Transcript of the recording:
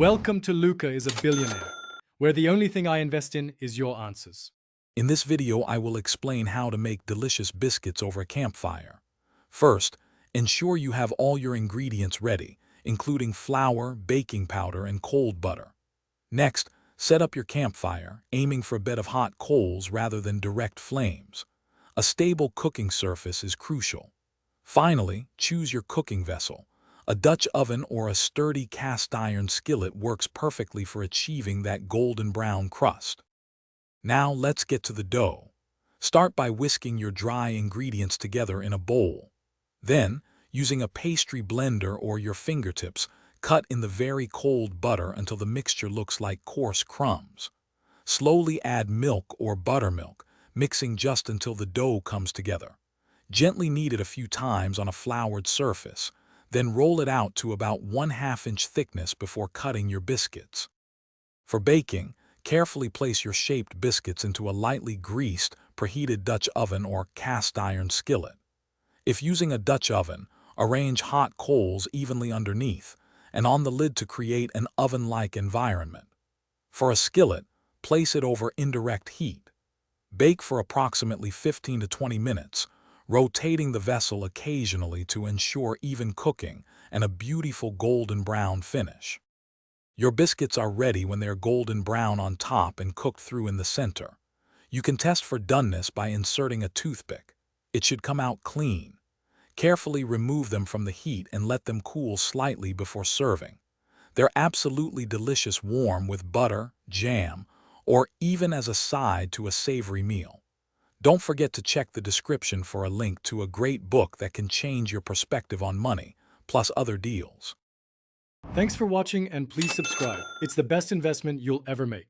Welcome to Luca is a Billionaire, where the only thing I invest in is your answers. In this video, I will explain how to make delicious biscuits over a campfire. First, ensure you have all your ingredients ready, including flour, baking powder, and cold butter. Next, set up your campfire, aiming for a bed of hot coals rather than direct flames. A stable cooking surface is crucial. Finally, choose your cooking vessel. A Dutch oven or a sturdy cast iron skillet works perfectly for achieving that golden brown crust. Now let's get to the dough. Start by whisking your dry ingredients together in a bowl. Then, using a pastry blender or your fingertips, cut in the very cold butter until the mixture looks like coarse crumbs. Slowly add milk or buttermilk, mixing just until the dough comes together. Gently knead it a few times on a floured surface, then roll it out to about 1/2 inch thickness before cutting your biscuits. For baking, carefully place your shaped biscuits into a lightly greased, preheated Dutch oven or cast iron skillet. If using a Dutch oven, arrange hot coals evenly underneath and on the lid to create an oven-like environment. For a skillet, place it over indirect heat. Bake for approximately 15 to 20 minutes, rotating the vessel occasionally to ensure even cooking and a beautiful golden brown finish. Your biscuits are ready when they're golden brown on top and cooked through in the center. You can test for doneness by inserting a toothpick. It should come out clean. Carefully remove them from the heat and let them cool slightly before serving. They're absolutely delicious warm with butter, jam, or even as a side to a savory meal. Don't forget to check the description for a link to a great book that can change your perspective on money, plus other deals. Thanks for watching and please subscribe. It's the best investment you'll ever make.